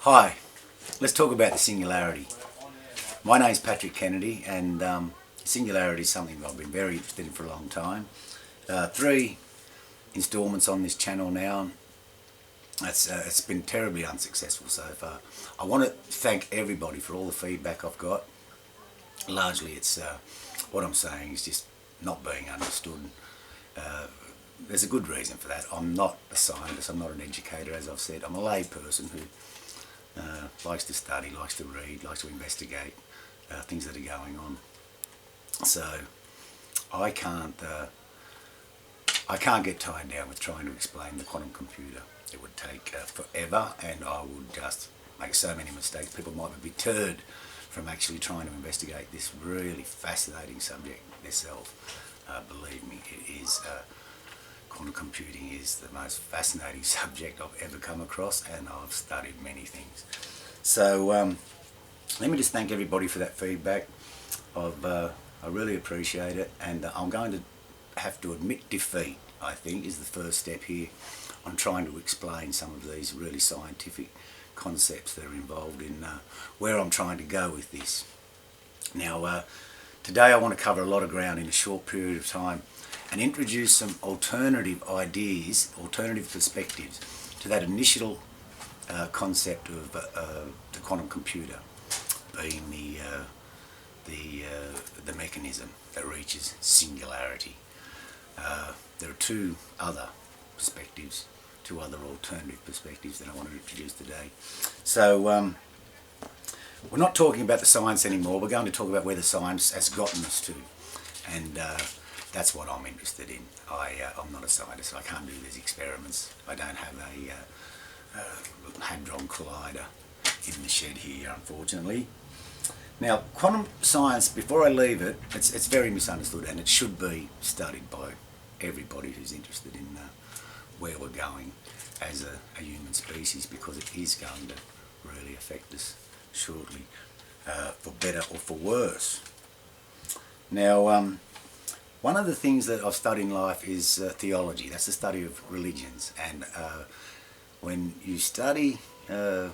Hi, let's talk about the singularity. My name's Patrick Kennedy, and singularity is something that I've been very interested in for a long time. 3 instalments on this channel now. It's been terribly unsuccessful so far. I want to thank everybody for all the feedback I've got. Largely it's what I'm saying is just not being understood. There's a good reason for that. I'm not a scientist, I'm not an educator, as I've said. I'm a lay person who likes to study, likes to read, likes to investigate things that are going on. So I can't get tied down with trying to explain the quantum computer. It would take forever, and I would just make so many mistakes. People might be deterred from actually trying to investigate this really fascinating subject themselves. Believe me, it is. Quantum computing is the most fascinating subject I've ever come across, and I've studied many things. So let me just thank everybody for that feedback. I really appreciate it, and I'm going to have to admit defeat, I think, is the first step here on trying to explain some of these really scientific concepts that are involved in where I'm trying to go with this. Now, today I want to cover a lot of ground in a short period of time and introduce some alternative ideas, alternative perspectives to that initial concept of the quantum computer being the mechanism that reaches singularity. There are 2 other perspectives, 2 other alternative perspectives that I want to introduce today. So we're not talking about the science anymore, we're going to talk about where the science has gotten us to, and that's what I'm interested in. I'm not a scientist, I can't do these experiments. I don't have a hadron collider in the shed here, unfortunately. Now, quantum science, before I leave it, it's very misunderstood, and it should be studied by everybody who's interested in where we're going as a human species, because it is going to really affect us shortly, for better or for worse. Now, one of the things that I've studied in life is theology. That's the study of religions, and when you study, I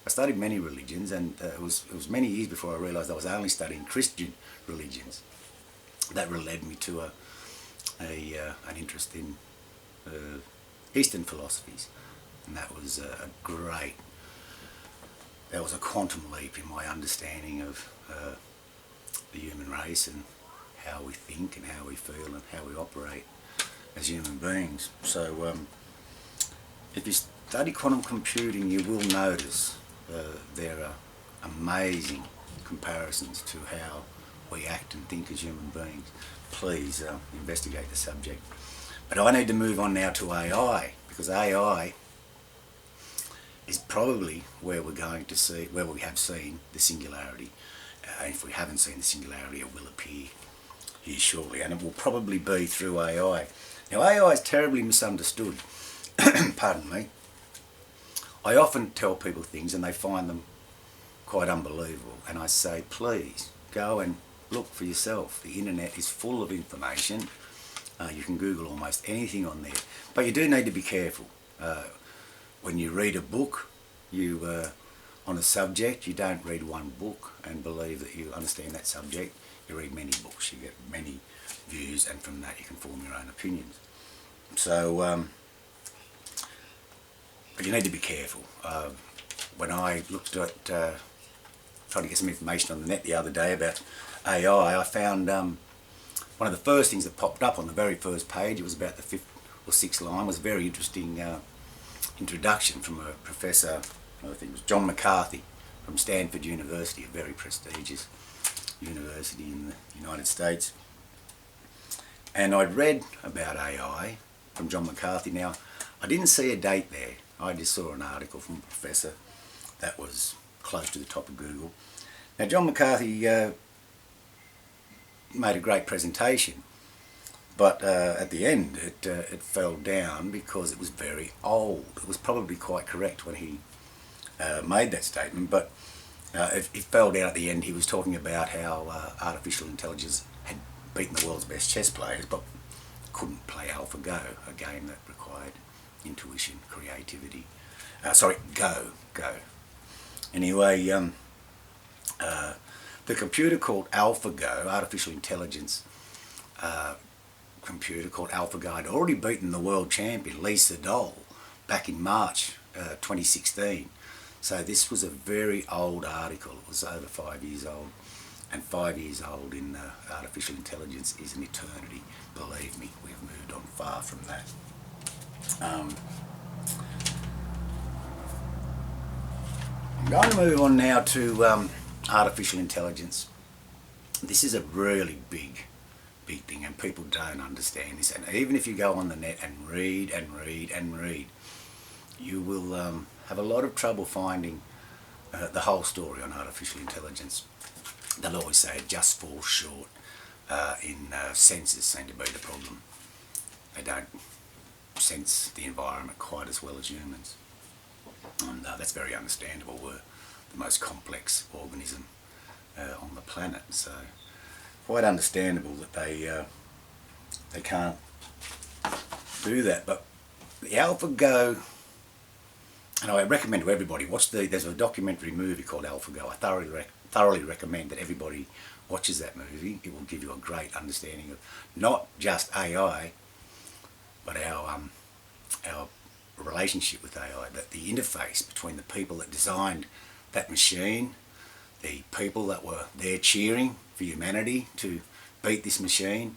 studied many religions, and it was many years before I realised I was only studying Christian religions. That led me to an interest in Eastern philosophies, and that was that was a quantum leap in my understanding of the human race and how we think and how we feel and how we operate as human beings. So if you study quantum computing, you will notice there are amazing comparisons to how we act and think as human beings. Please investigate the subject. But I need to move on now to AI, because AI is probably where we're going to see, where we have seen the singularity. If we haven't seen the singularity, it will appear here shortly, and it will probably be through AI. Now, AI is terribly misunderstood. Pardon me. I often tell people things and they find them quite unbelievable, and I say, please go and look for yourself. The internet is full of information. You can Google almost anything on there, but you do need to be careful. When you read a book, on a subject, you don't read one book and believe that you understand that subject. You read many books, you get many views, and from that you can form your own opinions. So, but you need to be careful. When I looked at, trying to get some information on the net the other day about AI, I found one of the first things that popped up on the very first page, it was about the 5th or 6th line, was a very interesting introduction from a professor, I think it was John McCarthy, from Stanford University, a very prestigious university in the United States. And I'd read about AI from John McCarthy. Now, I didn't see a date there. I just saw an article from a professor that was close to the top of Google. Now, John McCarthy made a great presentation, but at the end it fell down because it was very old. It was probably quite correct when he made that statement, but it fell down at the end. He was talking about how artificial intelligence had beaten the world's best chess players, but couldn't play AlphaGo, a game that required intuition, creativity. Go. Anyway, the computer called AlphaGo, artificial intelligence computer called AlphaGo, had already beaten the world champion Lee Sedol back in March 2016. So this was a very old article. It was over 5 years old. And 5 years old in artificial intelligence is an eternity. Believe me, we have moved on far from that. I'm going to move on now to artificial intelligence. This is a really big thing, and people don't understand this. And even if you go on the net and read and read and read, you will have a lot of trouble finding the whole story on artificial intelligence. They'll always say it just falls short in senses seem to be the problem. They don't sense the environment quite as well as humans. And that's very understandable. We're the most complex organism on the planet, so quite understandable that they can't do that. But the AlphaGo, and I recommend to everybody watch there's a documentary movie called AlphaGo. I thoroughly recommend that everybody watches that movie. It will give you a great understanding of not just AI, but our relationship with AI, that the interface between the people that designed that machine, the people that were there cheering for humanity to beat this machine,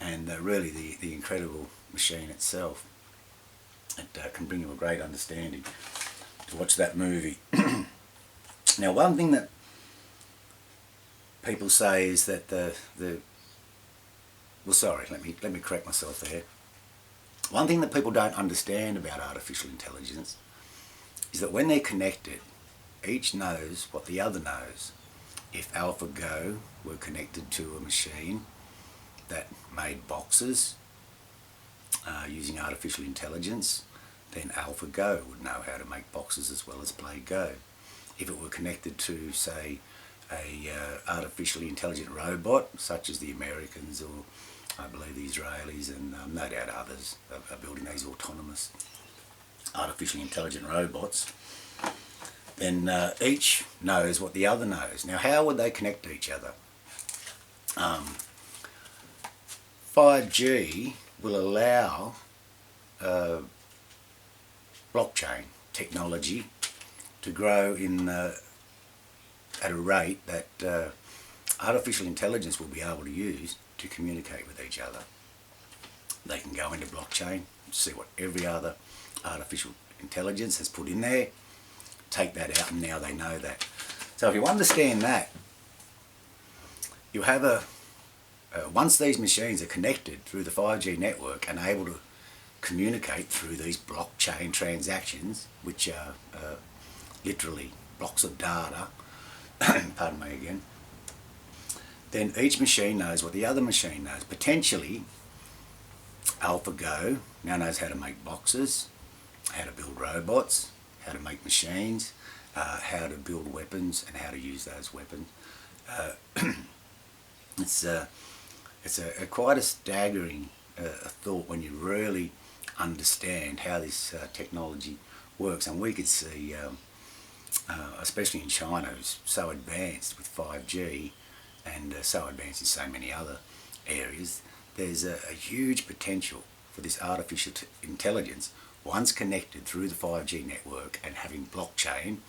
and really the incredible machine itself. It can bring you a great understanding to watch that movie. Now, one thing that people say is that well, sorry, let me correct myself there. One thing that people don't understand about artificial intelligence is that when they're connected, each knows what the other knows. If AlphaGo were connected to a machine that made boxes using artificial intelligence, then AlphaGo would know how to make boxes as well as play Go. If it were connected to, say, a artificially intelligent robot, such as the Americans or I believe the Israelis and no doubt others are building these autonomous artificially intelligent robots, then each knows what the other knows. Now, how would they connect to each other? 5G will allow blockchain technology to grow at a rate that artificial intelligence will be able to use to communicate with each other. They can go into blockchain, see what every other artificial intelligence has put in there, take that out, and now they know that. So if you understand that, you have once these machines are connected through the 5G network and able to communicate through these blockchain transactions, which are literally blocks of data, pardon me again, then each machine knows what the other machine knows. Potentially, AlphaGo now knows how to make boxes, how to build robots, how to make machines, how to build weapons and how to use those weapons. It's quite a staggering thought when you really understand how this technology works. And we could see, especially in China, who's so advanced with 5G and so advanced in so many other areas, there's a huge potential for this artificial intelligence, once connected through the 5G network and having blockchain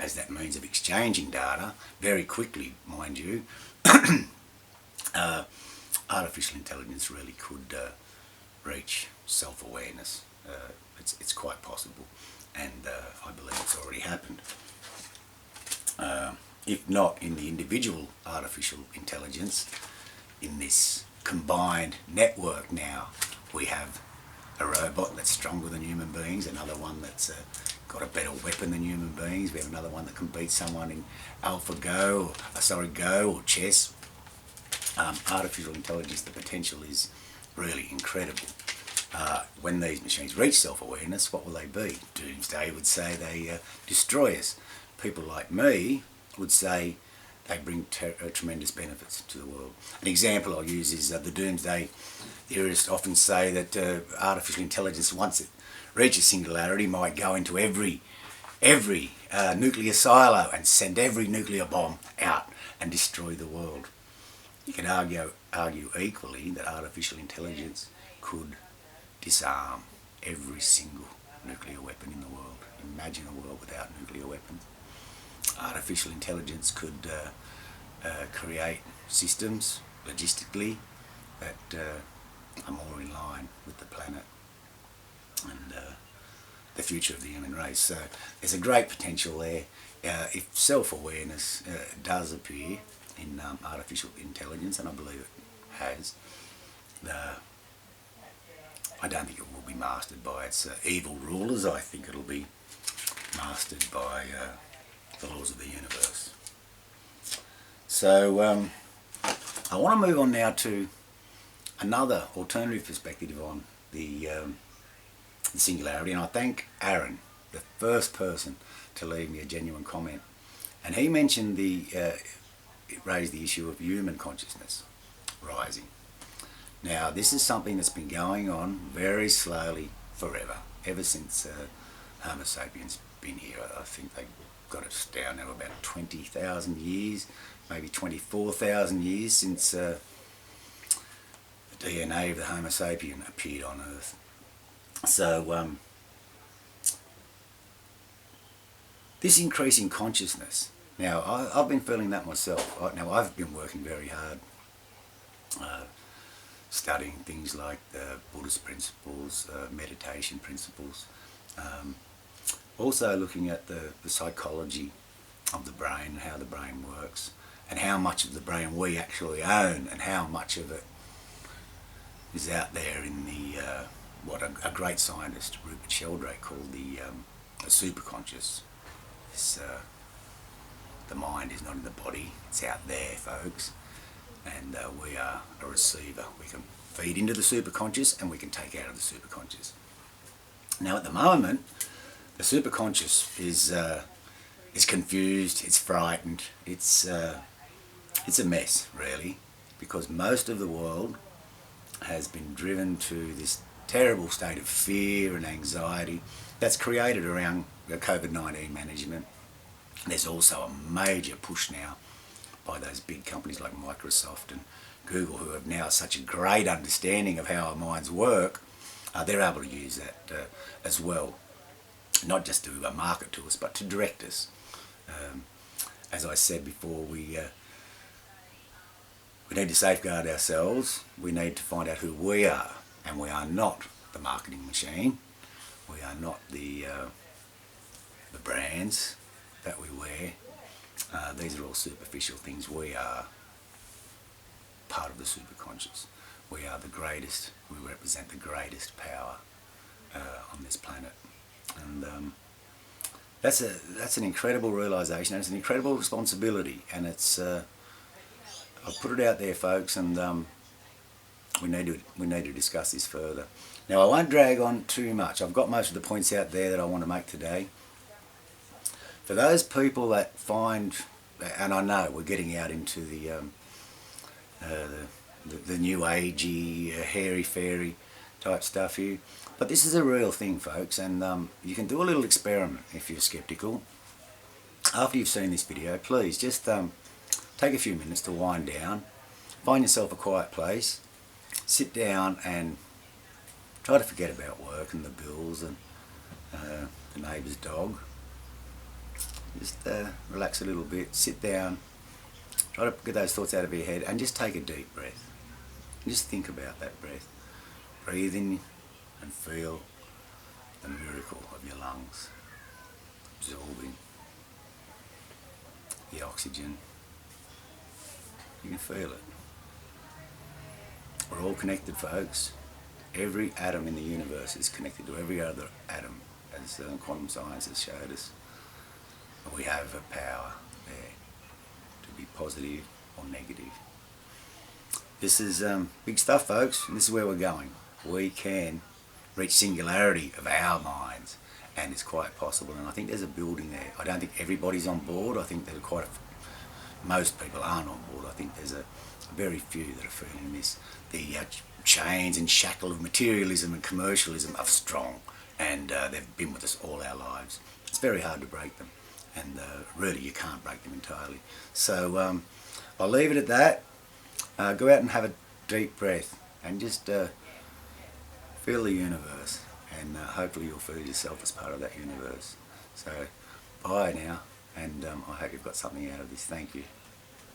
as that means of exchanging data very quickly, mind you. Artificial intelligence really could reach self-awareness. It's quite possible, and I believe it's already happened. If not in the individual artificial intelligence, in this combined network now, we have a robot that's stronger than human beings, another one that's got a better weapon than human beings, we have another one that can beat someone in Go or chess. Artificial intelligence, the potential is really incredible. When these machines reach self-awareness, what will they be? Doomsday would say they destroy us. People like me would say they bring tremendous benefits to the world. An example I'll use is the Doomsday theorists often say that artificial intelligence, once it reaches singularity, might go into every every nuclear silo and send every nuclear bomb out and destroy the world. You can argue equally that artificial intelligence could disarm every single nuclear weapon in the world. Imagine a world without nuclear weapons. Artificial intelligence could create systems logistically that are more in line with the planet and the future of the human race. So there's a great potential there. If self-awareness does appear in artificial intelligence, and I believe it has, I don't think it will be mastered by its evil rulers. I think it'll be mastered by the laws of the universe. So I want to move on now to another alternative perspective on the singularity, and I thank Aaron, the first person to leave me a genuine comment, and he mentioned it raised the issue of human consciousness rising. Now this is something that's been going on very slowly forever, ever since Homo sapiens been here. I think they got us down now about 20,000 years, maybe 24,000 years since the DNA of the Homo sapien appeared on Earth. So this increasing consciousness, now I've been feeling that myself. Now I've been working very hard studying things like the Buddhist principles, meditation principles, also looking at the psychology of the brain, how the brain works, and how much of the brain we actually own, and how much of it is out there in the what a great scientist, Rupert Sheldrake, called the superconscious. The mind is not in the body, it's out there, folks, and we are a receiver. We can feed into the superconscious and we can take out of the superconscious. Now at the moment, the superconscious is confused, it's frightened, it's a mess really, because most of the world has been driven to this terrible state of fear and anxiety that's created around COVID-19 management. There's also a major push now by those big companies like Microsoft and Google, who have now such a great understanding of how our minds work. They're able to use that as well, not just to market to us, but to direct us. As I said before, we need to safeguard ourselves. We need to find out who we are, and we are not the marketing machine. We are not the brands that we wear. These are all superficial things. We are part of the superconscious. We are the greatest. We represent the greatest power on this planet, and that's an incredible realization. It's an incredible responsibility, and it's I've put it out there, folks, and we need to discuss this further. Now I won't drag on too much. I've got most of the points out there that I want to make today. For those people that find, and I know we're getting out into the new agey, hairy fairy type stuff here, but this is a real thing, folks, and you can do a little experiment if you're skeptical. After you've seen this video, please just take a few minutes to wind down, find yourself a quiet place, sit down and try to forget about work and the bills and the neighbour's dog. Just relax a little bit, sit down, try to get those thoughts out of your head, and just take a deep breath. And just think about that breath. Breathe in and feel the miracle of your lungs, absorbing the oxygen. You can feel it. We're all connected, folks. Every atom in the universe is connected to every other atom, as quantum science has showed us. We have a power there to be positive or negative. This is big stuff, folks, and this is where we're going. We can reach singularity of our minds, and it's quite possible, and I think there's a building there. I don't think everybody's on board. I think there's most people aren't on board. I think there's a very few that are feeling this. The chains and shackle of materialism and commercialism are strong, and they've been with us all our lives. it's very hard to break them, and really you can't break them entirely. So I'll leave it at that. Go out and have a deep breath and just feel the universe, and hopefully you'll feel yourself as part of that universe. So bye now, and I hope you've got something out of this. Thank you.